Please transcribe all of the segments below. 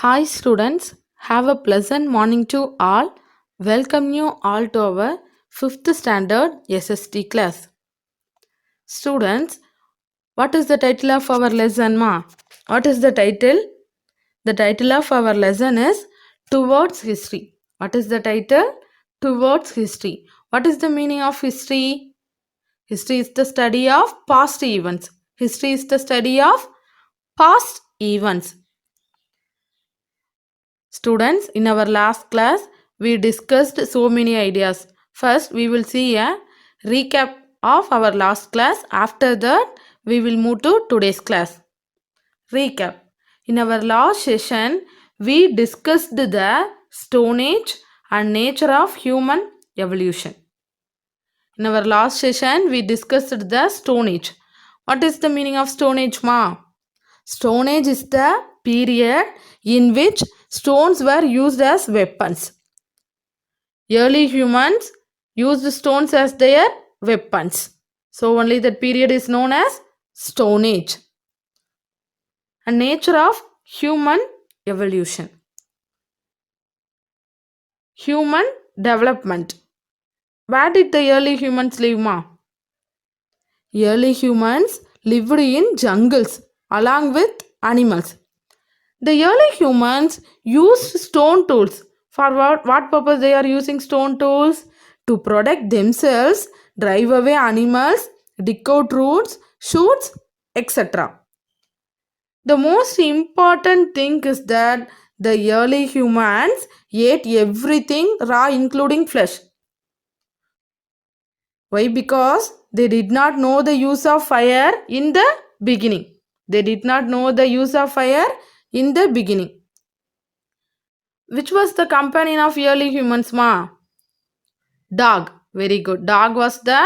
Hi students, have a pleasant morning to all. Welcome you all to our 5th standard SST class. Students, what is the title of our lesson ma? What is the title? The title of our lesson is Towards History. What is the title? Towards History. What is the meaning of history? History is the study of past events. History is the study of past events. Students, in our last class, we discussed so many ideas. First, we will see a recap of our last class. After that, we will move to today's class. Recap. In our last session, we discussed the Stone Age and nature of human evolution. In our last session, we discussed the Stone Age. What is the meaning of Stone Age, ma? Stone Age is the period in which stones were used as weapons. Early humans used stones as their weapons. So only that period is known as Stone Age. And nature of human evolution. Human development. Where did the early humans live, ma? Early humans lived in jungles along with animals. The early humans used stone tools. For what purpose they are using stone tools? To protect themselves, drive away animals, dig out roots, shoots, etc. The most important thing is that the early humans ate everything raw, including flesh. Why? Because they did not know the use of fire in the beginning. They did not know the use of fire in the beginning. Which was the companion of early humans, ma? Dog. Very good. Dog was the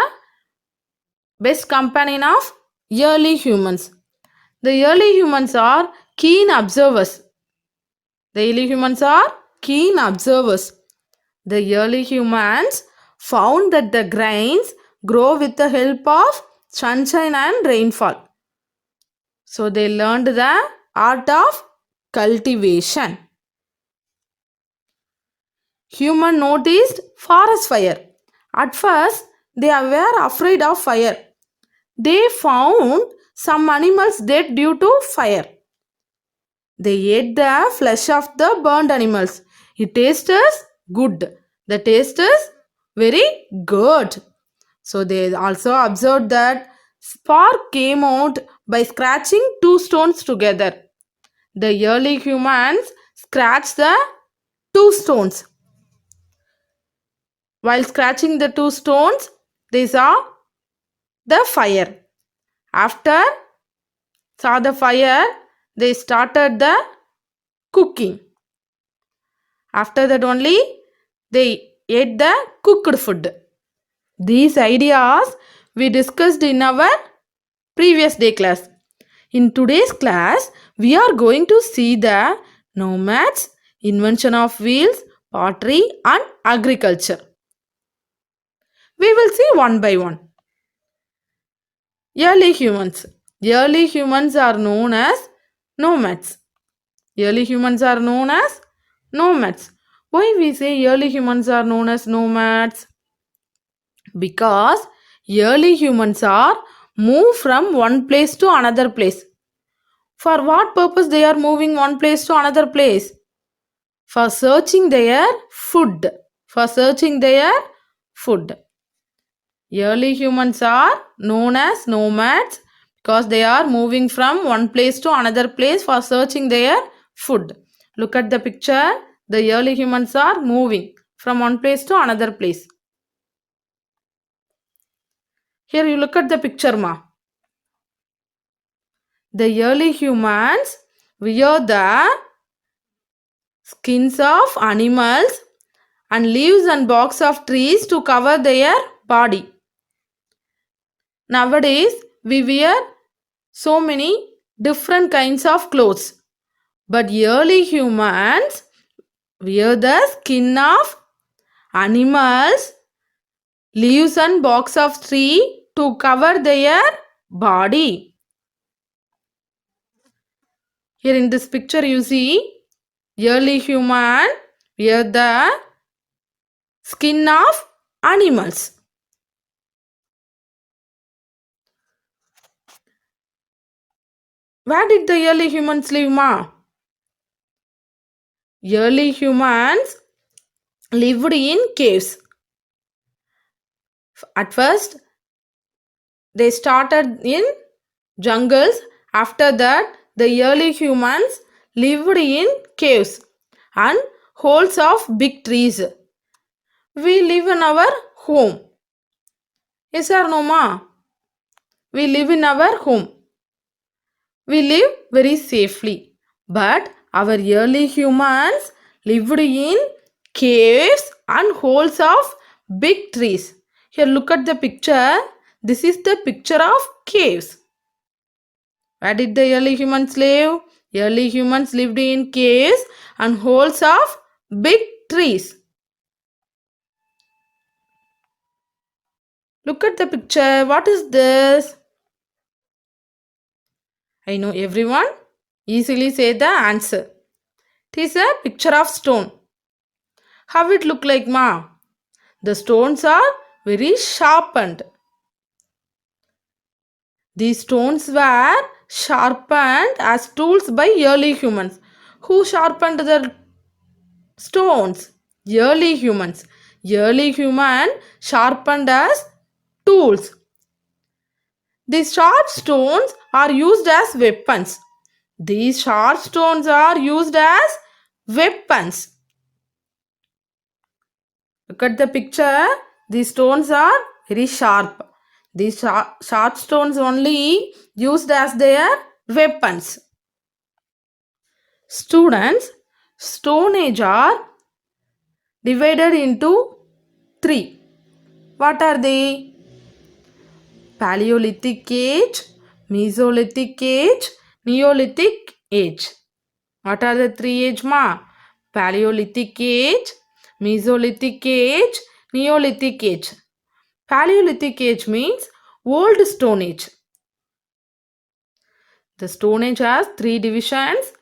best companion of early humans. The early humans are keen observers. The early humans are keen observers. The early humans found that the grains grow with the help of sunshine and rainfall. So they learned the art of cultivation. Human noticed forest fire. At first, they were afraid of fire. They found some animals dead due to fire. They ate the flesh of the burned animals. It tastes good. The taste is very good. So they also observed that spark came out by scratching two stones together. The early humans scratched the two stones. While scratching the two stones, they saw the fire. After saw the fire, they started the cooking. After that only, they ate the cooked food. These ideas we discussed in our previous day class. In today's class, we are going to see the nomads, invention of wheels, pottery and agriculture. We will see one by one. Early humans. Early humans are known as nomads. Early humans are known as nomads. Why we say early humans are known as nomads? Because early humans are move from one place to another place. For what purpose they are moving one place to another place? For searching their food. For searching their food. Early humans are known as nomads because they are moving from one place to another place for searching their food. Look at the picture. The early humans are moving from one place to another place. Here you look at the picture, ma. The early humans wear the skins of animals and leaves and barks of trees to cover their body. Nowadays, we wear so many different kinds of clothes. But early humans wear the skin of animals, leaves and barks of tree to cover their body. Here in this picture you see early human wear the skin of animals. Where did the early humans live, ma? Early humans lived in caves. At first, they started in jungles. After that, the early humans lived in caves and holes of big trees. We live in our home. Yes or no, ma? We live in our home. We live very safely. But our early humans lived in caves and holes of big trees. Here, look at the picture. This is the picture of caves. Where did the early humans live? Early humans lived in caves and holes of big trees. Look at the picture. What is this? I know everyone easily say the answer. It is a picture of stone. How it look like, ma? The stones are very sharpened. These stones were sharpened as tools by early humans. Who sharpened the stones? Early humans. Early human sharpened as tools. These sharp stones are used as weapons. These sharp stones are used as weapons. Look at the picture. These stones are very sharp. These sharp stones only used as their weapons. Students, Stone Age are divided into three. What are they? Paleolithic Age, Mesolithic Age, Neolithic Age. What are the three age, ma? Paleolithic Age, Mesolithic Age, Neolithic Age. Paleolithic Age means Old Stone Age. The Stone Age has three divisions: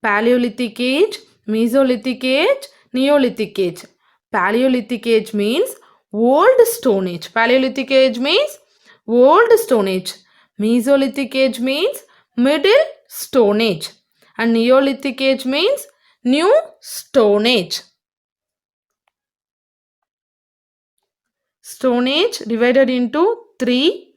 Paleolithic Age, Mesolithic Age, Neolithic Age. Paleolithic Age means Old Stone Age. Paleolithic Age means Old Stone Age. Mesolithic Age means Middle Stone Age. And Neolithic Age means New Stone Age. Stone Age divided into three: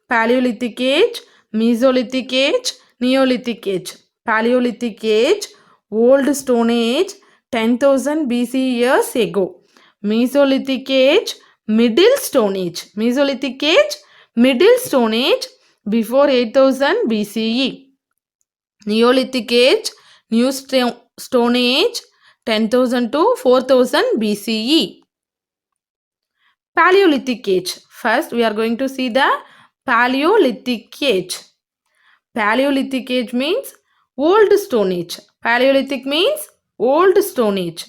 Paleolithic Age, Mesolithic Age, Neolithic Age. Paleolithic Age, Old Stone Age, 10,000 BC years ago. Mesolithic Age, Middle Stone Age. Mesolithic Age, Middle Stone Age, before 8,000 BCE. Neolithic Age, New Stone Age, 10,000 to 4,000 BCE. Paleolithic Age. First, we are going to see the Paleolithic Age. Paleolithic Age means Old Stone Age. Paleolithic means Old Stone Age.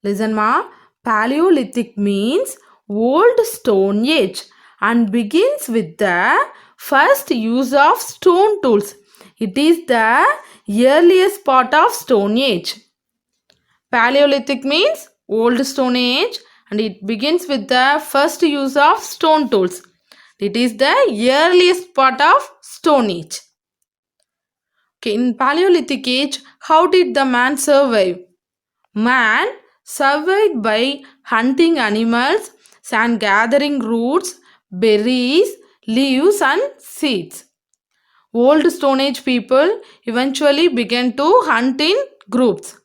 Listen, ma. Paleolithic means Old Stone Age and begins with the first use of stone tools. It is the earliest part of Stone Age. Paleolithic means Old Stone Age and it begins with the first use of stone tools. It is the earliest part of Stone Age. Okay, in Paleolithic Age, how did the man survive? Man survived by hunting animals and gathering roots, berries, leaves and seeds. Old Stone Age people eventually began to hunt in groups.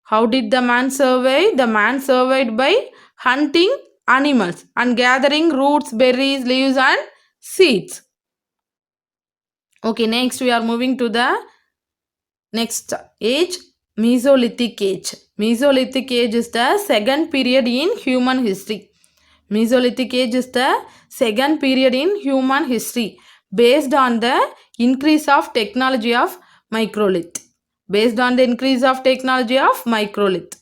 How did the man survive? The man survived by hunting animals and gathering roots, berries, leaves and seeds. Okay, next we are moving to the next age, Mesolithic Age. Mesolithic Age is the second period in human history. Mesolithic Age is the second period in human history based on the increase of technology of microlith. Based on the increase of technology of microlith.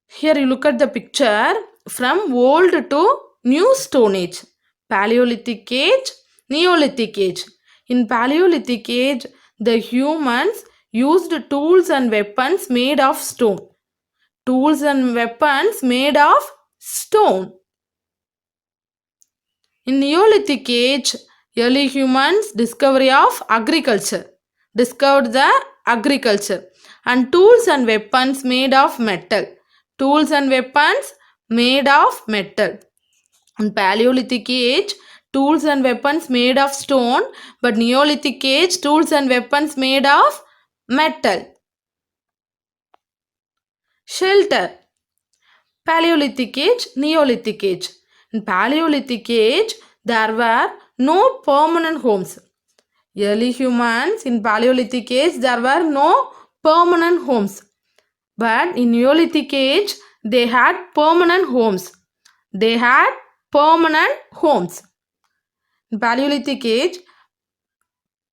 Here you look at the picture from old to new stone age. Paleolithic age, Neolithic age. In Paleolithic age, the humans used tools and weapons made of stone. Tools and weapons made of stone. In Neolithic age, early humans discovery of agriculture. Discovered the agriculture and tools and weapons made of metal. Tools and weapons made of metal. In Paleolithic age, tools and weapons made of stone, but Neolithic age, tools and weapons made of metal. Shelter. Paleolithic age, Neolithic age. In Paleolithic age, there were no permanent homes. Early humans in Paleolithic age, there were no permanent homes. But in Neolithic age, they had permanent homes. They had permanent homes. In Paleolithic age,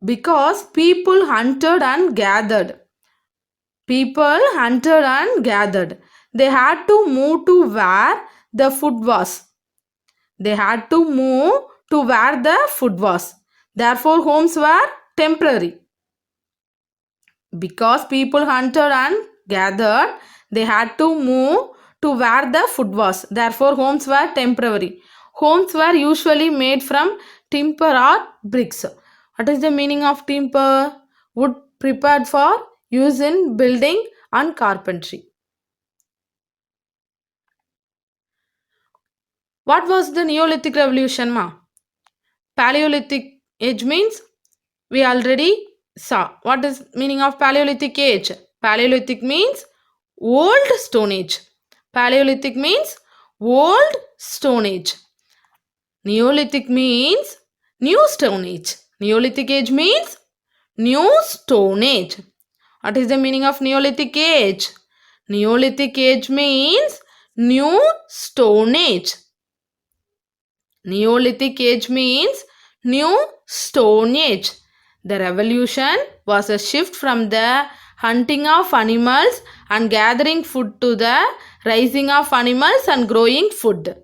because people hunted and gathered. People hunted and gathered. They had to move to where the food was. They had to move to where the food was. Therefore, homes were temporary. Because people hunted and gathered, they had to move to where the food was. Therefore, homes were temporary. Homes were usually made from timber or bricks. What is the meaning of timber? Wood prepared for use in building and carpentry. What was the Neolithic revolution, ma? Paleolithic age means we already saw. What is meaning of Paleolithic age? Paleolithic means old stone age. Paleolithic means old stone age. Neolithic means new stone age. Neolithic age means new stone age. What is the meaning of Neolithic age? Neolithic age means new stone age. Neolithic age means new stone age. The revolution was a shift from the hunting of animals and gathering food to the raising of animals and growing food.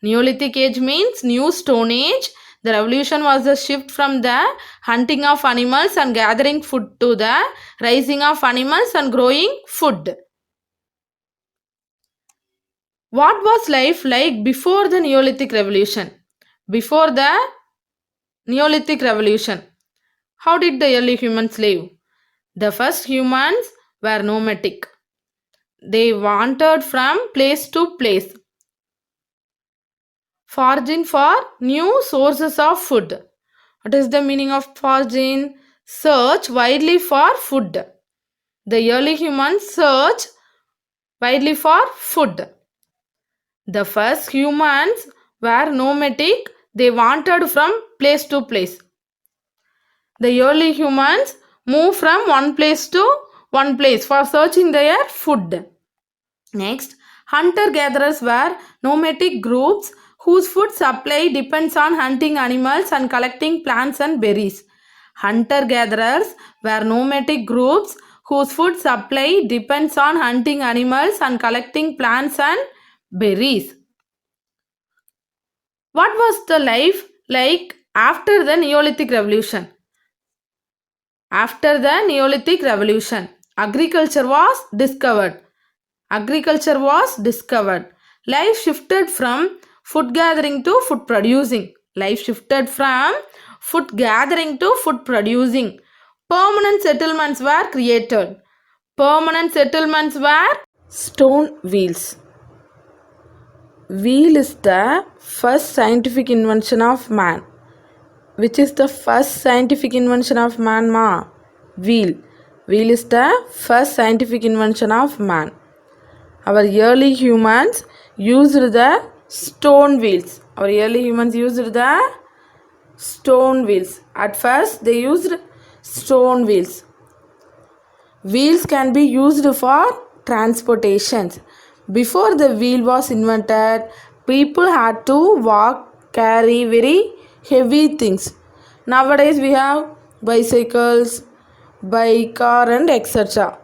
Neolithic age means new stone age. The revolution was a shift from the hunting of animals and gathering food to the raising of animals and growing food. What was life like before the Neolithic revolution? Before the Neolithic revolution, how did the early humans live? The first humans were nomadic. They wandered from place to place, foraging for new sources of food. What is the meaning of foraging? Search widely for food. The early humans searched widely for food. The first humans were nomadic. They wandered from place to place. The early humans moved from one place to one place for searching their food. Next, hunter-gatherers were nomadic groups whose food supply depends on hunting animals and collecting plants and berries. Hunter-gatherers were nomadic groups whose food supply depends on hunting animals and collecting plants and berries. What was the life like after the Neolithic revolution? After the Neolithic revolution, agriculture was discovered. Agriculture was discovered. Life shifted from food gathering to food producing. Life shifted from food gathering to food producing. Permanent settlements were created. Permanent settlements were stone wheels. Wheel is the first scientific invention of man. Which is the first scientific invention of man, ma? Wheel. Wheel is the first scientific invention of man. Our early humans used the stone wheels. Our early humans used the stone wheels. At first, they used stone wheels. Wheels can be used for transportation. Before the wheel was invented, people had to walk, carry very heavy things. Nowadays we have bicycles, bike, car and etc.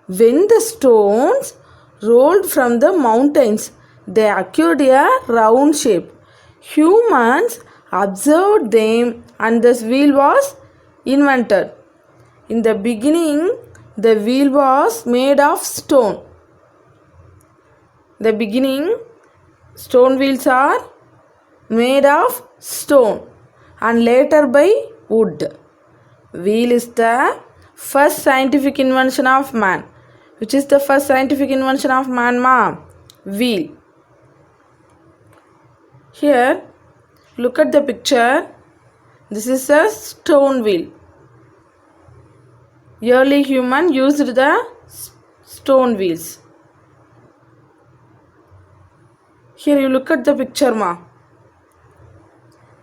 When the stones rolled from the mountains, they acquired a round shape. Humans observed them and this wheel was invented. In the beginning, the wheel was made of stone. The beginning, stone wheels are made of stone and later by wood. Wheel is the first scientific invention of man. Which is the first scientific invention of man, ma? Wheel. Here, look at the picture. This is a stone wheel. Early human used the stone wheels. Here you look at the picture, ma.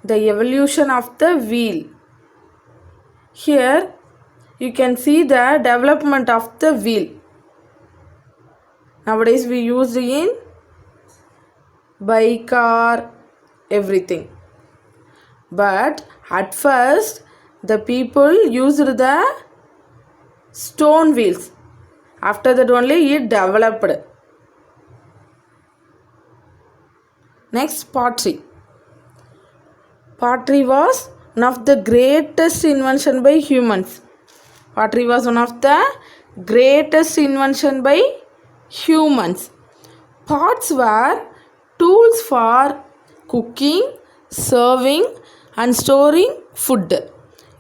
The evolution of the wheel. Here you can see the development of the wheel. Nowadays we use in bike, car, everything. But at first the people used the stone wheels. After that only it developed. Next, pottery. Pottery was one of the greatest invention by humans. Pottery was one of the greatest invention by humans. Pots were tools for cooking, serving and storing food.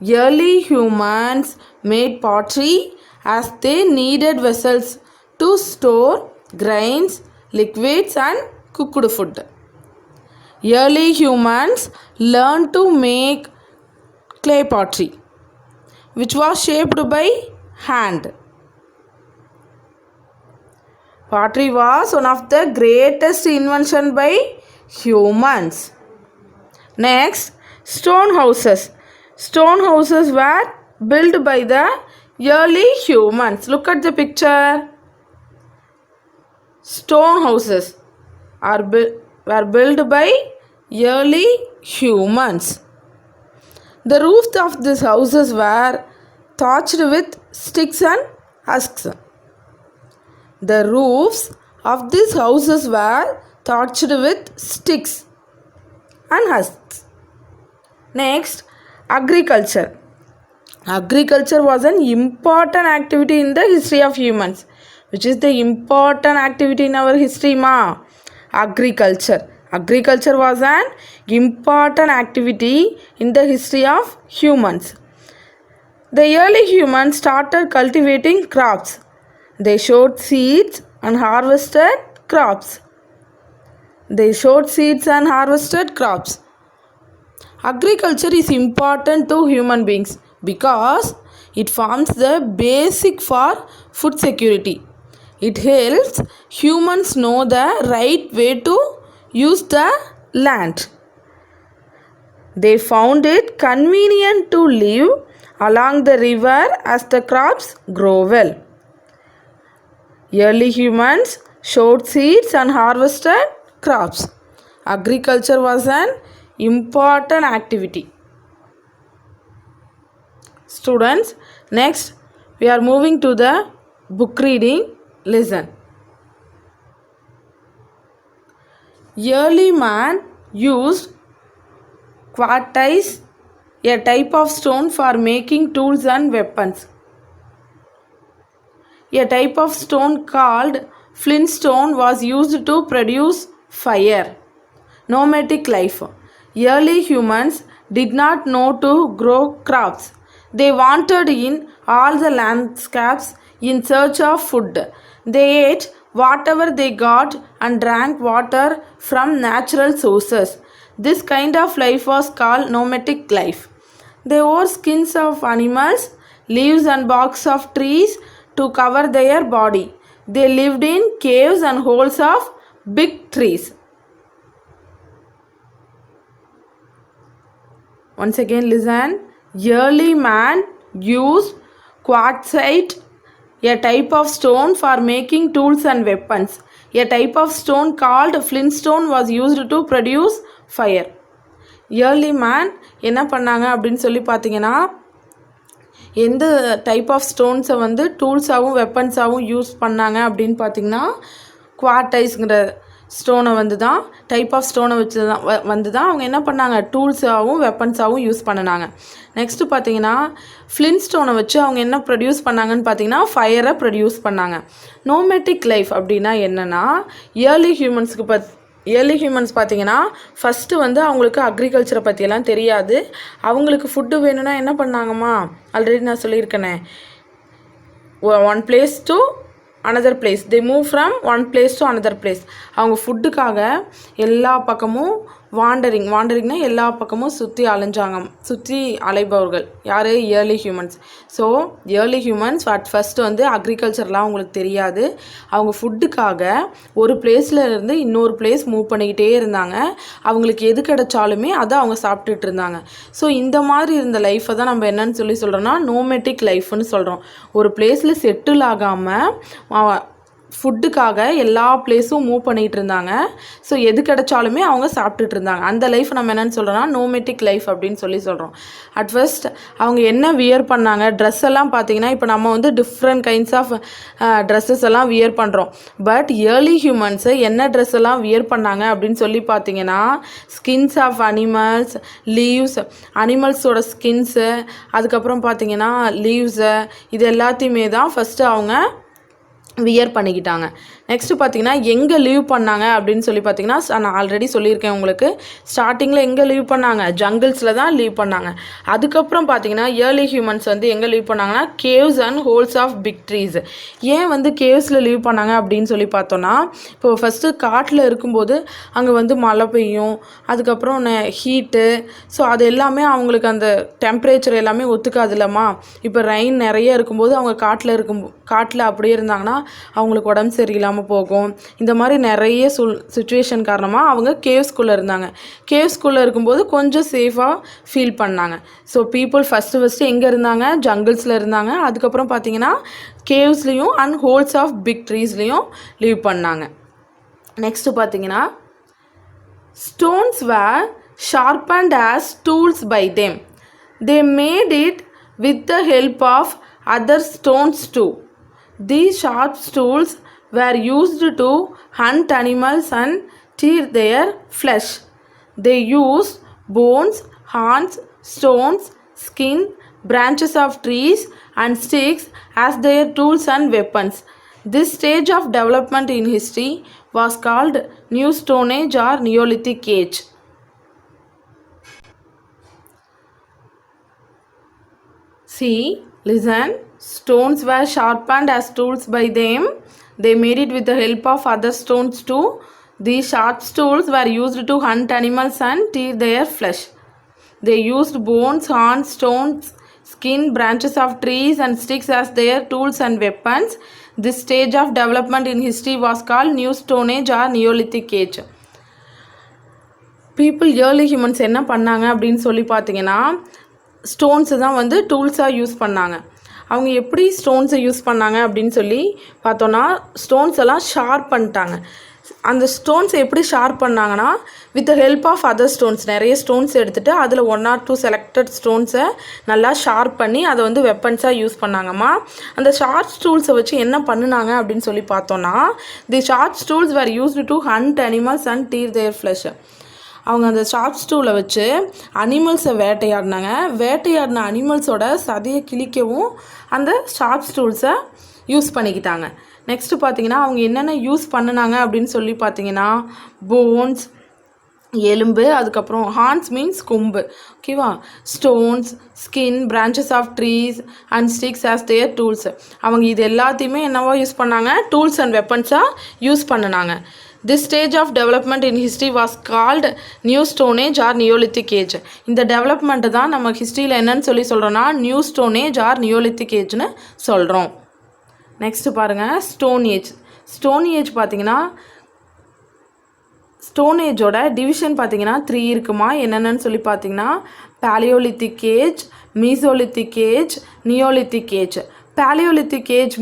Early humans made pottery as they needed vessels to store grains, liquids and cooked food. Early humans learned to make clay pottery, which was shaped by hand. Pottery was one of the greatest invention by humans. Next, stone houses. Stone houses were built by the early humans. Look at the picture. Stone houses were built by early humans. The roofs of these houses were thatched with sticks and husks. The roofs of these houses were thatched with sticks and husks. Next, agriculture. Agriculture was an important activity in the history of humans. Which is the important activity in our history, ma? Agriculture. Agriculture was an important activity in the history of humans. The early humans started cultivating crops. They sowed seeds and harvested crops. Agriculture is important to human beings because it forms the basic for food security. It helps humans know the right way to use the land. They found it convenient to live along the river as the crops grow well. Early humans sowed seeds and harvested crops. Agriculture was an important activity. Students, next we are moving to the book reading. Listen. Early man used quartz, a type of stone, for making tools and weapons. A type of stone called flintstone was used to produce fire. Nomadic life. Early humans did not know to grow crops. They wandered in all the landscapes in search of food. They ate whatever they got and drank water from natural sources. This kind of life was called nomadic life. They wore skins of animals, leaves and barks of trees to cover their body. They lived in caves and holes of big trees. Once again listen. Early man used quartzite, a type of stone, for making tools and weapons. A type of stone called flintstone was used to produce fire. Early man என்ன பண்ணாங்க அப்படின்னு சொல்லி பார்த்தீங்கன்னா, எந்த type of ஸ்டோன்ஸை வந்து டூல்ஸாகவும் வெப்பன்ஸாகவும் use பண்ணாங்க அப்படின்னு பார்த்தீங்கன்னா, குவார்டைஸ்ங்கிற ஸ்டோனை வந்து தான் டைப் ஆஃப் ஸ்டோனை வச்சு தான் வந்து தான் அவங்க என்ன பண்ணாங்க டூல்ஸாகவும் வெப்பன்ஸாகவும் யூஸ் பண்ணினாங்க. நெக்ஸ்ட்டு பார்த்தீங்கன்னா ஃப்ளின் ஸ்டோனை வச்சு அவங்க என்ன ப்ரொடியூஸ் பண்ணாங்கன்னு பார்த்தீங்கன்னா ஃபயரை ப்ரொடியூஸ் பண்ணாங்க. நோமேட்டிக் லைஃப் அப்படின்னா என்னென்னா ஏர்லி ஹியூமன்ஸ் பார்த்தீங்கன்னா ஃபஸ்ட்டு வந்து அவங்களுக்கு அக்ரிகல்ச்சரை பற்றியெல்லாம் தெரியாது. அவங்களுக்கு ஃபுட்டு வேணும்னா என்ன பண்ணாங்கம்மா, ஆல்ரெடி நான் சொல்லியிருக்கேனே, one place to another place, they move from one place to another place. அவங்க ஃபுட்டுக்காக எல்லா பக்கமும் வாண்டரிங்னா எல்லா பக்கமும் சுற்றி அலைபவர்கள் யார், early humans. So early humans first வந்து அக்ரிகல்ச்சர்லாம் அவங்களுக்கு தெரியாது. அவங்க ஃபுட்டுக்காக ஒரு பிளேஸில் இருந்து இன்னொரு பிளேஸ் மூவ் பண்ணிக்கிட்டே இருந்தாங்க. அவங்களுக்கு எது கிடைச்சாலுமே அதை அவங்க சாப்பிட்டுட்டு இருந்தாங்க. ஸோ இந்த மாதிரி இருந்த லைஃப்பை தான் நம்ம என்னன்னு சொல்கிறோன்னா நோமேட்டிக் லைஃப்னு சொல்கிறோம். ஒரு பிளேஸில் செட்டில் ஆகாமல் ஃபுட்டுக்காக எல்லா பிளேஸும் மூவ் பண்ணிகிட்டு இருந்தாங்க. ஸோ எது கிடைச்சாலுமே அவங்க சாப்பிட்டுட்டு இருந்தாங்க. அந்த லைஃப் நம்ம என்னென்னு சொல்கிறோன்னா நோமேட்டிக் லைஃப் அப்படின்னு சொல்கிறோம். அட் ஃபர்ஸ்ட் அவங்க என்ன வியர் பண்ணாங்க, ட்ரெஸ் எல்லாம் பார்த்தீங்கன்னா இப்போ நம்ம வந்து டிஃப்ரெண்ட் கைண்ட்ஸ் ஆஃப் ட்ரெஸ்ஸஸ் எல்லாம் வியர் பண்ணுறோம். பட் ஏர்லி ஹியூமன்ஸு என்ன ட்ரெஸ் எல்லாம் வியர் பண்ணாங்க அப்படின்னு பார்த்தீங்கன்னா ஸ்கின்ஸ் ஆஃப் அனிமல்ஸ், லீவ்ஸ், அனிமல்ஸோட ஸ்கின்ஸு, அதுக்கப்புறம் பார்த்தீங்கன்னா லீவ்ஸு, இது எல்லாத்தையுமே தான் ஃபஸ்ட்டு அவங்க வியர் பண்ணிக்கிட்டாங்க. நெக்ஸ்ட்டு பார்த்தீங்கன்னா எங்கே லீவ் பண்ணாங்க அப்படின்னு பார்த்தீங்கன்னா நான் ஆல்ரெடி சொல்லியிருக்கேன் உங்களுக்கு. ஸ்டார்டிங்கில் எங்கே லீவ் பண்ணாங்க, ஜங்கிள்ஸில் தான் லீவ் பண்ணாங்க. அதுக்கப்புறம் பார்த்தீங்கன்னா ஏர்லி ஹியூமன்ஸ் வந்து எங்கே லீவ் பண்ணாங்கன்னா caves and holes of big trees. ஏன் வந்து கேவ்ஸில் லீவ் பண்ணாங்க அப்படின்னு பார்த்தோன்னா, இப்போ ஃபஸ்ட்டு காட்டில் இருக்கும்போது அங்கே வந்து மழை பெய்யும், அதுக்கப்புறம் ஹீட்டு, ஸோ அது எல்லாமே அவங்களுக்கு அந்த டெம்பரேச்சர் எல்லாமே ஒத்துக்காது இல்லைம்மா. இப்போ ரெயின் நிறைய இருக்கும்போது அவங்க காட்டில் அப்படியே இருந்தாங்கன்னா அவங்களுக்கு உடம்பு சரியில்லாமல் போகும். இந்த மாதிரி நிறைய சுச்சுவேஷன் காரணமாக அவங்க கேவ்ஸ்குள்ளே இருந்தாங்க. கேவ்ஸ்குள்ளே இருக்கும்போது கொஞ்சம் சேஃபாக ஃபீல் பண்ணாங்க. ஸோ பீப்புள் ஃபஸ்ட்டு எங்கே இருந்தாங்க, ஜங்கிள்ஸில் இருந்தாங்க. அதுக்கப்புறம் பார்த்தீங்கன்னா கேவ்ஸ்லேயும் அண்ட் ஹோல்ஸ் ஆஃப் பிக் ட்ரீஸ்லேயும் லீவ் பண்ணாங்க. நெக்ஸ்ட்டு பார்த்தீங்கன்னா stones were sharpened as tools by them. They made it with the help of other stones too. These sharp tools were used to hunt animals and tear their flesh. They used bones, horns, stones, skin, branches of trees and sticks as their tools and weapons. This stage of development in history was called New Stone Age or Neolithic Age. See, listen. Stones were sharpened as tools by them. They made it with the help of other stones too. These sharp tools were used to hunt animals and tear their flesh. They used bones, horns, stones, skin, branches of trees and sticks as their tools and weapons. This stage of development in history was called New Stone Age or Neolithic Age. People early humans என்ன பண்ணாங்க அப்படின்னு பார்த்தீங்கன்னா ஸ்டோன்ஸை தான் வந்து டூல்ஸாக use பண்ணாங்க. அவங்க எப்படி ஸ்டோன்ஸை use பண்ணாங்க அப்படின்னு பார்த்தோன்னா ஸ்டோன்ஸ் எல்லாம் ஷார்ப் பண்ணிட்டாங்க. அந்த ஸ்டோன்ஸை எப்படி ஷார்ப் பண்ணாங்கன்னா with the help of other stones, நிறைய ஸ்டோன்ஸ் எடுத்துகிட்டு அதில் 1 or 2 செலக்டட் ஸ்டோன்ஸை நல்லா ஷார்ப் பண்ணி அதை வந்து வெப்பன்ஸாக யூஸ் பண்ணாங்கம்மா. அந்த ஷார்ப் டூல்ஸை வச்சு என்ன பண்ணினாங்க அப்படின்னு பார்த்தோன்னா the sharp tools were used to hunt animals and tear their flesh. அவங்க அந்த ஷார்ப் ஸ்டூலை வச்சு அனிமல்ஸை வேட்டையாடின அனிமல்ஸோட சதையை கிழிக்கவும் அந்த ஷார்ப் ஸ்டூல்ஸை யூஸ் பண்ணிக்கிட்டாங்க. நெக்ஸ்ட்டு பார்த்தீங்கன்னா அவங்க என்னென்ன யூஸ் பண்ணினாங்க அப்படின்னு பார்த்தீங்கன்னா போன்ஸ், எலும்பு, அதுக்கப்புறம் ஹார்ன்ஸ் மீன்ஸ் கொம்பு, ஓகேவா, stones, skin, branches of trees and sticks as their tools. அவங்க இது எல்லாத்தையுமே என்னவா யூஸ் பண்ணாங்க, டூல்ஸ் அண்ட் வெப்பன்ஸாக யூஸ் பண்ணினாங்க. This stage of development in history was called New Stone Age or Neolithic Age. இந்த டெவலப்மெண்ட் தான் நம்ம ஹிஸ்ட்ரியில் என்னன்னு சொல்கிறோன்னா new stone age or neolithic ஏஜ்னு சொல்கிறோம். நெக்ஸ்ட்டு பாருங்கள் ஸ்டோன் ஏஜ். ஸ்டோன் ஏஜ் பார்த்தீங்கன்னா ஸ்டோன் ஏஜோட டிவிஷன் பார்த்தீங்கன்னா 3 இருக்குமா. என்னென்னு பார்த்தீங்கன்னா paleolithic age, mesolithic age, neolithic age. Paleolithic age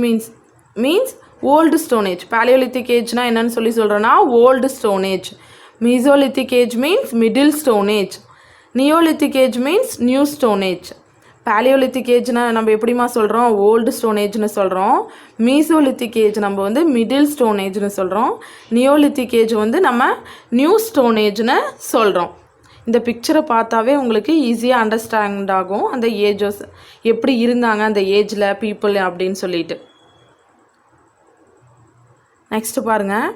means old stone age. Paleolithic ஏஜ்னால் என்னென்னு சொல்கிறோன்னா old stone age. Mesolithic age means middle stone age. Neolithic age means new stone age. Paleolithic ஏஜ்னா நம்ம எப்படிமா சொல்கிறோம், ஓல்டு ஸ்டோன் ஏஜ்னு சொல்கிறோம். Mesolithic age நம்ம வந்து மிடில் ஸ்டோன் ஏஜ்னு சொல்கிறோம். நியோலித்திக் ஏஜ் வந்து நம்ம நியூ ஸ்டோன் ஏஜ்னு சொல்கிறோம். இந்த பிக்சரை பார்த்தாவே உங்களுக்கு ஈஸியாக அண்டர்ஸ்டாண்ட் ஆகும் அந்த ஏஜஸ் எப்படி இருந்தாங்க அந்த ஏஜில் பீப்புள் அப்படின்னு சொல்லிட்டு. நெக்ஸ்ட் பாருங்கள்,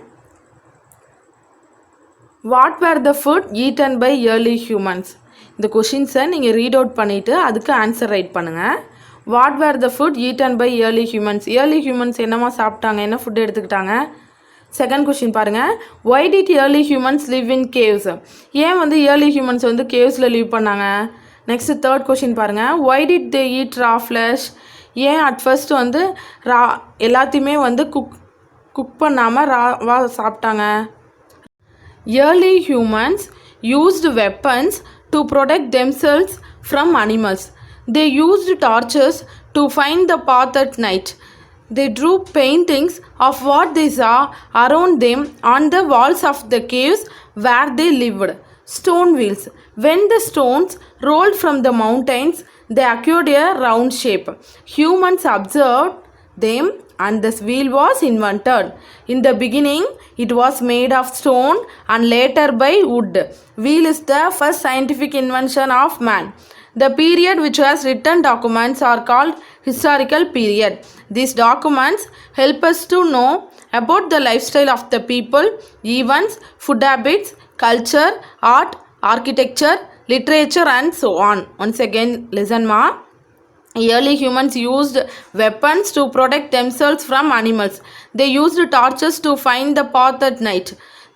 what were the food eaten by early humans. இந்த கொஷின்ஸை நீங்கள் ரீட் அவுட் பண்ணிவிட்டு அதுக்கு ஆன்சர் ரைட் பண்ணுங்கள். What were the food eaten by early humans. Early humans என்னமா சாப்பிட்டாங்க, என்ன ஃபுட் எடுத்துக்கிட்டாங்க. செகண்ட் கொஷின் பாருங்கள், why did early humans live in caves. ஏன் வந்து ஏர்லி ஹியூமன்ஸ் வந்து கேவ்ஸில் லிவ் பண்ணாங்க. நெக்ஸ்ட் தேர்ட் கொஷின் பாருங்கள், why did they eat raw flesh. ஏன் அட் ஃபர்ஸ்ட் வந்து எல்லாத்தையுமே வந்து குக் பண்ணாமல் ராவா சாப்பிட்டாங்க. Early humans used weapons to protect themselves from animals. They used torches to find the path at night. They drew paintings of what they saw around them on the walls of the caves where they lived. Stone wheels. When the stones rolled from the mountains, they acquired a round shape. Humans observed them and this wheel was invented. In the beginning, it was made of stone and later by wood. Wheel is the first scientific invention of man. The period which has written documents are called historical period. These documents help us to know about the lifestyle of the people, events, food habits, culture, art, architecture, literature and so on. Once again, listen ma. Early humans used weapons to protect themselves from animals. They used torches to find the path at night.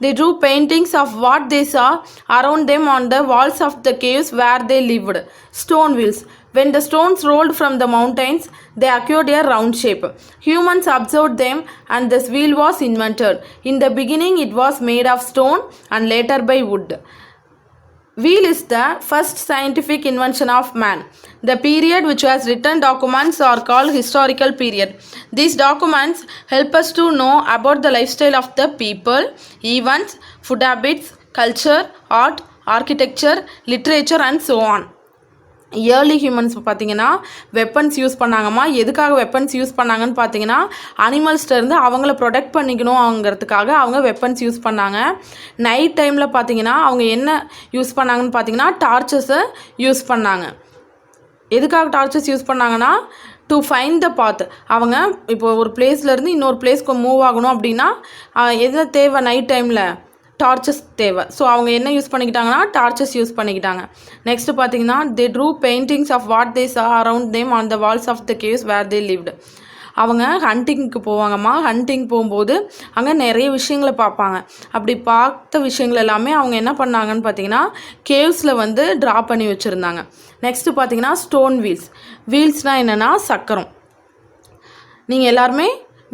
They drew paintings of what they saw around them on the walls of the caves where they lived. Stone wheels. When the stones rolled from the mountains, they acquired a round shape. Humans observed them and this wheel was invented. In the beginning, it was made of stone and later by wood. Wheel is the first scientific invention of man. The period which has written documents are called historical period. These documents help us to know about the lifestyle of the people, events, food habits, culture, art, architecture, literature and so on. Early humans பார்த்தீங்கன்னா weapons use பண்ணாங்கம்மா. எதுக்காக weapons use பண்ணாங்கன்னு பார்த்தீங்கன்னா அனிமல்ஸ்லேருந்து அவங்கள protect பண்ணிக்கணுங்கிறதுக்காக அவங்க weapons use பண்ணாங்க. Night டைமில் பார்த்தீங்கன்னா அவங்க என்ன யூஸ் பண்ணாங்கன்னு பார்த்தீங்கன்னா டார்ச்சஸை யூஸ் பண்ணாங்க. எதுக்காக டார்ச்சஸ் யூஸ் பண்ணாங்கன்னா டு ஃபைண்ட் த பாத். அவங்க இப்போ ஒரு பிளேஸ்லேருந்து இன்னொரு பிளேஸ்க்கு மூவ் ஆகணும் அப்படின்னா எது தேவை, நைட் டைமில் டார்ச்சஸ் தேவை. ஸோ அவங்க என்ன யூஸ் பண்ணிக்கிட்டாங்கன்னா டார்ச்சஸ் யூஸ் பண்ணிக்கிட்டாங்க. நெக்ஸ்ட்டு பார்த்தீங்கன்னா they drew paintings of what they saw around them on the walls of the caves where they lived. அவங்க ஹண்டிங்க்கு போவாங்கம்மா. ஹண்டிங் போகும்போது அங்கே நிறைய விஷயங்களை பார்ப்பாங்க. அப்படி பார்த்த விஷயங்கள் எல்லாமே அவங்க என்ன பண்ணாங்கன்னு பார்த்தீங்கன்னா கேவ்ஸில் வந்து ட்ரா பண்ணி வச்சுருந்தாங்க. நெக்ஸ்ட்டு பார்த்தீங்கன்னா ஸ்டோன் வீல்ஸ். வீல்ஸ்னால் என்னென்னா சக்கரம். நீங்கள் எல்லாருமே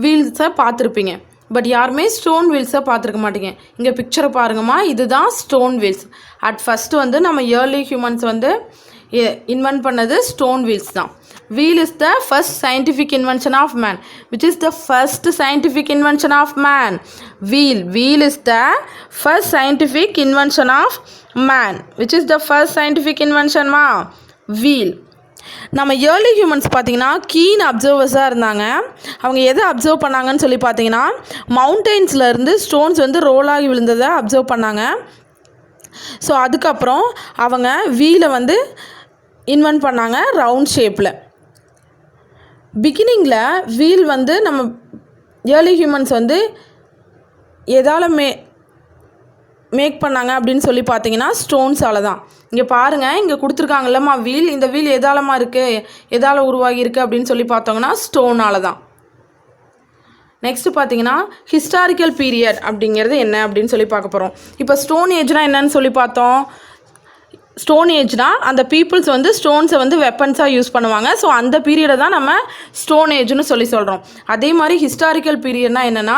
வீல்ஸை பார்த்துருப்பீங்க, பட் யாருமே ஸ்டோன் வீல்ஸை பார்த்துருக்க மாட்டீங்க. இங்கே பிக்சரை பாருங்கம்மா, இதுதான் ஸ்டோன் வீல்ஸ். அட் ஃபஸ்ட்டு வந்து நம்ம ஏர்லி ஹியூமன்ஸ் வந்து இன்வென்ட் பண்ணது ஸ்டோன் வீல்ஸ் தான். Wheel is the first scientific invention of man. Which is the first scientific invention of man? Wheel. Wheel is the first scientific invention of man. Which is the first scientific invention ma? Wheel. நம்ம early humans பார்த்திங்கன்னா keen அப்சர்வர்ஸாக இருந்தாங்க. அவங்க எதை observe பண்ணாங்கன்னு சொல்லி பார்த்தீங்கன்னா மவுண்டெயின்ஸ்லேருந்து stones வந்து role ஆகி விழுந்ததை அப்சர்வ் பண்ணாங்க. ஸோ அதுக்கப்புறம் அவங்க வீலை வந்து இன்வென்ட் பண்ணாங்க ரவுண்ட் ஷேப்பில். பிகினிங்கில் வீல் வந்து நம்ம ஏர்லி ஹியூமன்ஸ் வந்து எதால் மேக் பண்ணாங்க அப்படின்னு சொல்லி பார்த்தீங்கன்னா ஸ்டோன்ஸால் தான். இங்கே பாருங்கள், இங்கே கொடுத்துருக்காங்கல்லம்மா வீல். இந்த வீல் எதாலமா இருக்குது, எதால் உருவாகி இருக்குது அப்படின்னு சொல்லி பார்த்தோங்கன்னா ஸ்டோனால் தான். நெக்ஸ்ட்டு பார்த்தீங்கன்னா ஹிஸ்டாரிக்கல் பீரியட் அப்படிங்கிறது என்ன அப்படின்னு சொல்லி பார்க்க போகிறோம். இப்போ ஸ்டோன் ஏஜ்னால் என்னன்னு சொல்லி பார்த்தோம். ஸ்டோன் ஏஜ்னால் அந்த பீப்புள்ஸ் வந்து ஸ்டோன்ஸை வந்து வெப்பன்ஸாக யூஸ் பண்ணுவாங்க. ஸோ அந்த பீரியடை தான் நம்ம ஸ்டோன் ஏஜ்னு சொல்கிறோம். அதே மாதிரி ஹிஸ்டாரிக்கல் பீரியட்னா என்னென்னா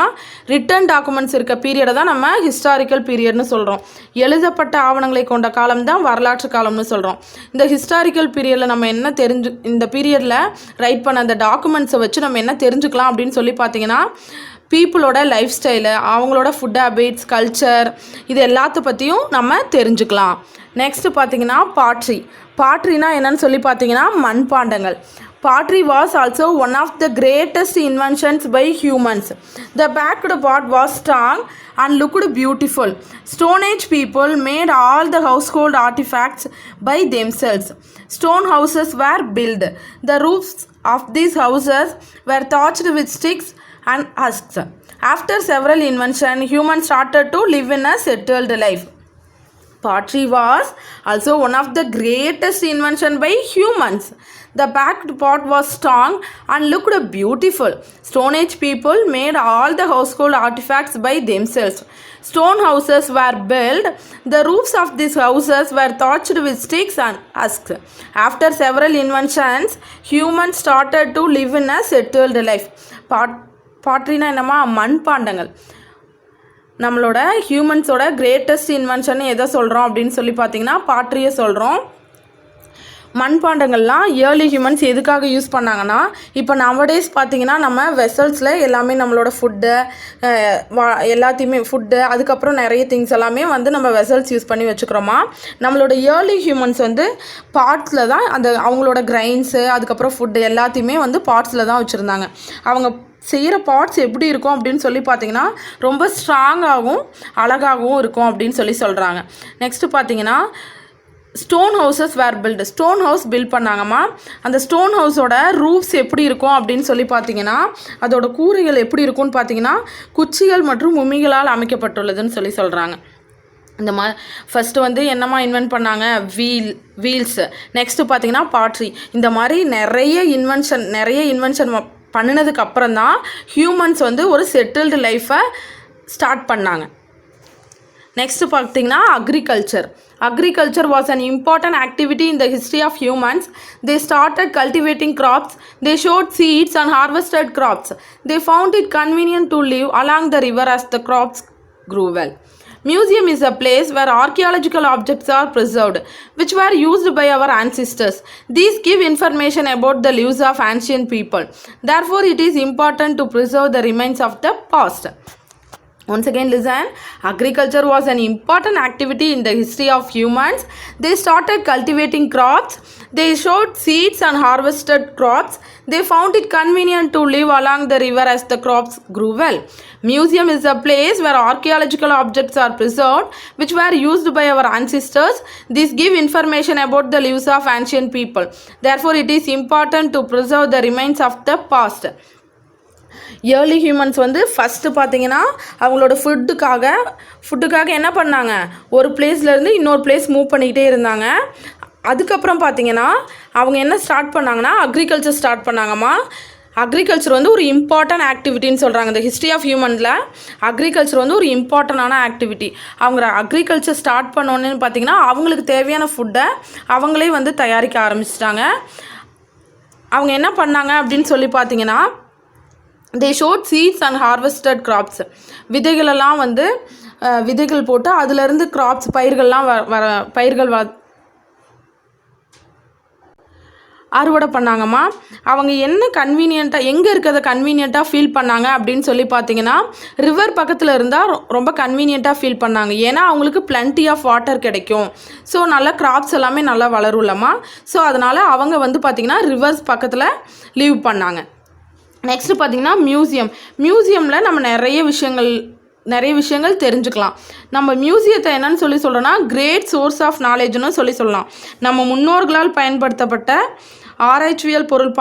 ரிட்டன் டாக்குமெண்ட்ஸ் இருக்க பீரியடை தான் நம்ம ஹிஸ்டாரிக்கல் பீரியட்னு சொல்கிறோம். எழுதப்பட்ட ஆவணங்களை கொண்ட காலம் தான் வரலாற்று காலம்னு சொல்கிறோம். இந்த ஹிஸ்டாரிக்கல் பீரியடில் நம்ம என்ன இந்த பீரியடில் ரைட் பண்ண அந்த டாக்குமெண்ட்ஸை வச்சு நம்ம என்ன தெரிஞ்சுக்கலாம் அப்படின்னு சொல்லி பார்த்தீங்கன்னா பீப்புளோட லைஃப் ஸ்டைலு, அவங்களோட ஃபுட் ஹேபிட்ஸ், கல்ச்சர், இது எல்லாத்த பற்றியும் நம்ம தெரிஞ்சுக்கலாம். நெக்ஸ்ட்டு பார்த்தீங்கன்னா பாட்ரி. பாட்ரினா என்னன்னு சொல்லி பார்த்தீங்கன்னா மண்பாண்டங்கள். Pottery was also one of the greatest inventions by humans. The backed pot was strong and looked beautiful. Stone Age people made all the household artifacts by themselves. Stone houses were built. The roofs of these houses were thatched with sticks and husks. After several inventions, humans started to live in a settled life. Pottery was also one of the greatest invention by humans. The backed pot was strong and looked beautiful. Stone Age people made all the household artifacts by themselves. Stone houses were built. The roofs of these houses were thatched with sticks and husks. After several inventions, humans started to live in a settled life. Pottery na என்னமா மண்பாண்டங்கள். நம்மளோட ஹியூமன்ஸோட greatest invention எதை சொல்கிறோம் அப்படின்னு சொல்லி பார்த்தீங்கன்னா பாட்ரியை சொல்கிறோம். மண்பாண்டங்கள்லாம் early humans எதுக்காக யூஸ் பண்ணாங்கன்னா, இப்போ நவடேஸ் பார்த்தீங்கன்னா நம்ம வெசல்ஸில் எல்லாமே நம்மளோட ஃபுட்டு எல்லாத்தையுமே ஃபுட்டு அதுக்கப்புறம் நிறைய திங்ஸ் எல்லாமே வந்து நம்ம வெசல்ஸ் யூஸ் பண்ணி வச்சுக்கிறோமா. நம்மளோட ஏர்லி ஹியூமன்ஸ் வந்து பாட்ஸில் தான் அந்த அவங்களோட கிரைன்ஸு அதுக்கப்புறம் ஃபுட்டு எல்லாத்தையுமே வந்து பாட்ஸில் தான் வச்சுருந்தாங்க. அவங்க செய்கிற பாட்ஸ் எப்படி இருக்கும் அப்படின்னு சொல்லி பார்த்தீங்கன்னா ரொம்ப ஸ்ட்ராங்காகவும் அழகாகவும் இருக்கும் அப்படின்னு சொல்கிறாங்க. நெக்ஸ்ட்டு பார்த்தீங்கன்னா stone houses were built. Stone house build பண்ணாங்கம்மா. அந்த ஸ்டோன் ஹவுஸோட ரூஃப்ஸ் எப்படி இருக்கும் அப்படின்னு சொல்லி பார்த்தீங்கன்னா அதோட கூரைகள் எப்படி இருக்கும்னு பார்த்தீங்கன்னா குச்சிகள் மற்றும் உமிகளால் அமைக்கப்பட்டுள்ளதுன்னு சொல்கிறாங்க. இந்த மாதிரி ஃபஸ்ட்டு வந்து என்னம்மா இன்வென்ட் பண்ணாங்க, வீல்ஸு. நெக்ஸ்ட்டு பார்த்தீங்கன்னா பாட்ரி. இந்த மாதிரி நிறைய இன்வென்ஷன் பண்ணினதுக்கு அப்புறம் தான் ஹியூமன்ஸ் வந்து ஒரு செட்டில்டு லைஃப்பை ஸ்டார்ட் பண்ணாங்க. நெக்ஸ்ட்டு பார்த்தீங்கன்னா agriculture. Agriculture was an important activity in the history of humans. They started cultivating crops. They sowed seeds and harvested crops. They found it convenient to live along the river as the crops grew well. Museum is a place where archaeological objects are preserved, which were used by our ancestors. These give information about the lives of ancient people. Therefore, it is important to preserve the remains of the past. Once again listen. Agriculture was an important activity in the history of humans. They started cultivating crops. They sowed seeds and harvested crops. They found it convenient to live along the river as the crops grew well. Museum is a place where archaeological objects are preserved, which were used by our ancestors. These give information about the lives of ancient people. Therefore, it is important to preserve the remains of the past. Early humans வந்து first பார்த்தீங்கன்னா அவங்களோட ஃபுட்டுக்காக என்ன பண்ணாங்க, ஒரு பிளேஸ்லேருந்து இன்னொரு place move பண்ணிக்கிட்டே இருந்தாங்க. அதுக்கப்புறம் பார்த்தீங்கன்னா அவங்க என்ன ஸ்டார்ட் பண்ணாங்கன்னா அக்ரிகல்ச்சர் ஸ்டார்ட் பண்ணாங்கம்மா. அக்ரிகல்ச்சர் வந்து ஒரு இம்பார்ட்டன்ட் ஆக்டிவிட்டின்னு சொல்கிறாங்க. இந்த ஹிஸ்ட்ரி ஆஃப் ஹியூமனில் அக்ரிகல்ச்சர் வந்து ஒரு இம்பார்ட்டண்டான ஆக்டிவிட்டி. அவங்க அக்ரிகல்ச்சர் ஸ்டார்ட் பண்ணோன்னு பார்த்தீங்கன்னா அவங்களுக்கு தேவையான ஃபுட்டை அவங்களே வந்து தயாரிக்க ஆரம்பிச்சிட்டாங்க. அவங்க என்ன பண்ணாங்க அப்படின்னு சொல்லி பார்த்தீங்கன்னா they showed seeds and harvested crops. விதைகளெல்லாம் வந்து விதைகள் போட்டு அதிலிருந்து கிராப்ஸ் பயிர்கள் அறுவடை பண்ணாங்கம்மா. அவங்க என்ன எங்கே இருக்கிறத கன்வீனியண்ட்டாக ஃபீல் பண்ணாங்க அப்படின்னு சொல்லி பார்த்தீங்கன்னா ரிவர் பக்கத்தில் இருந்தால் ரொம்ப கன்வீனியண்ட்டாக ஃபீல் பண்ணாங்க. ஏன்னா அவங்களுக்கு பிளண்டி ஆஃப் வாட்டர் கிடைக்கும். ஸோ நல்லா கிராப்ஸ் எல்லாமே நல்லா வளரும்லம்மா. ஸோ அதனால் அவங்க வந்து பார்த்திங்கன்னா ரிவர்ஸ் பக்கத்தில் லீவ் பண்ணாங்க. நெக்ஸ்ட்டு பார்த்திங்கன்னா மியூசியமில் நம்ம நிறைய விஷயங்கள் தெரிஞ்சுக்கலாம். நம்ம மியூசியத்தை என்னன்னு சொல்கிறோன்னா கிரேட் சோர்ஸ் ஆஃப் நாலேஜ்னு சொல்லலாம். நம்ம முன்னோர்களால் பயன்படுத்தப்பட்ட ஆராய்ச்சியல் பொருள்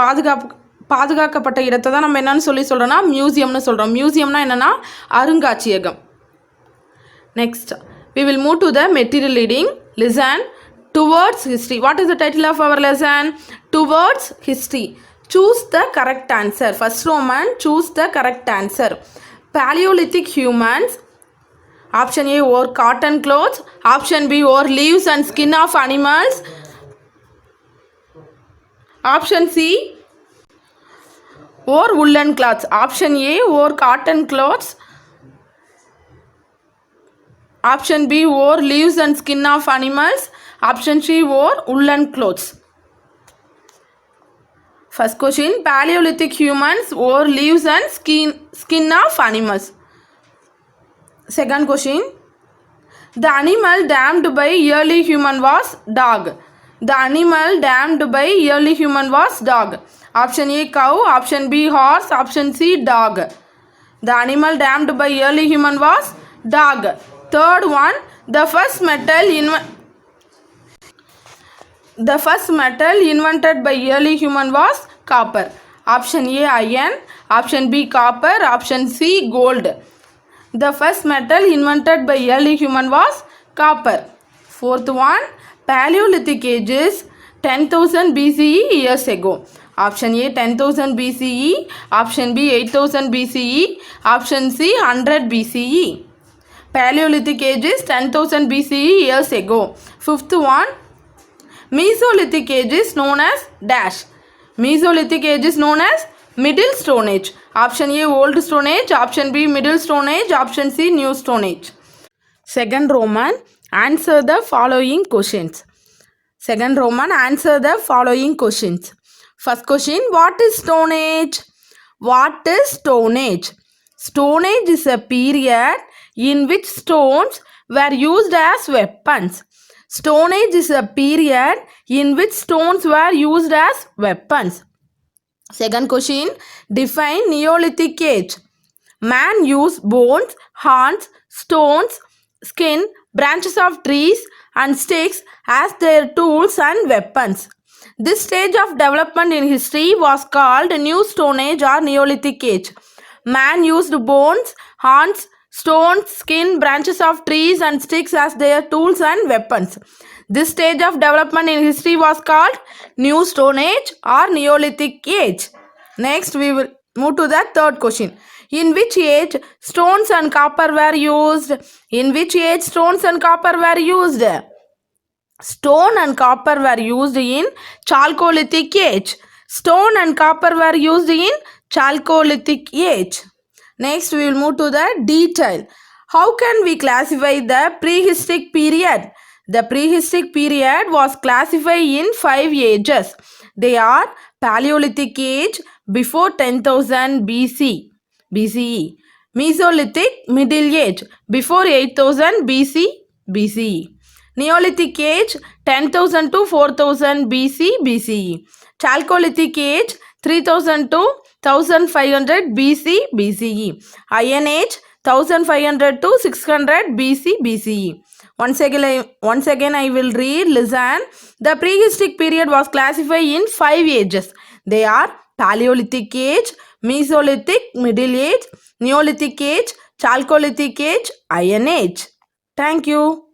பாதுகாக்கப்பட்ட இடத்தை தான் நம்ம என்னன்னு சொல்கிறோன்னா மியூசியம்னு சொல்கிறோம். மியூசியம்னா என்னென்னா அருங்காட்சியகம். Next we will move to the material reading. Listen. Towards history. What is the title of our lesson? Towards history. Choose the correct answer. First Roman, choose the correct answer. Paleolithic humans. Option A, wore cotton clothes. Option B, wore leaves and skin of animals. Option C, wore woolen cloths. Option A, wore cotton clothes. Option B, wore leaves and skin of animals. Option C, wore woolen clothes. First question, Paleolithic humans wore leaves and skin of animals. Second question, the animal damned by early human was dog. The animal damned by early human was dog. Option A, cow. Option B, horse. Option C, dog. The animal damned by early human was dog. Third one, the first metal invented by early human was copper. Option A, iron. Option B, copper. Option C, gold. The first metal invented by early human was copper. Fourth one, Paleolithic age is 10,000 BCE years ago. Option A, 10,000 BCE. Option B, 8,000 BCE. Option C, 100 BCE. Paleolithic age is 10,000 BCE years ago. Fifth one, Mesolithic age is known as dash. Mesolithic age is known as Middle Stone Age. Option A, Old Stone Age. Option B, Middle Stone Age. Option C, New Stone Age. Second Roman, answer the following questions. Second Roman, answer the following questions. First question, what is Stone Age? What is Stone Age? Stone Age is a period in which stones were used as weapons. Stone Age is a period in which stones were used as weapons. Second question, define Neolithic age. Man used bones, horns, stones, skin, branches of trees and sticks as their tools and weapons. This stage of development in history was called New Stone Age or Neolithic age. Man used bones, horns, stones, skin, branches of trees and sticks as their tools and weapons. This stage of development in history was called New Stone Age or Neolithic age. Next, we will move to the third question. In which age stones and copper were used? In which age stones and copper were used? Stone and copper were used in Chalcolithic age. Stone and copper were used in Chalcolithic age. Next, we will move to the detail. How can we classify the prehistoric period? The prehistoric period was classified in 5 ages. They are Paleolithic age before 10,000 BCE, Mesolithic Middle Age before 8,000 BCE, Neolithic age 10,000 to 4,000 BCE, Chalcolithic age 3,000 to 1,500 BCE, Iron Age 1,500 to 600 BCE. Once again I will read, listen. The prehistoric period was classified in 5 ages. They are Paleolithic age, Mesolithic Middle Age, Neolithic age, Chalcolithic age, Iron Age. Thank you.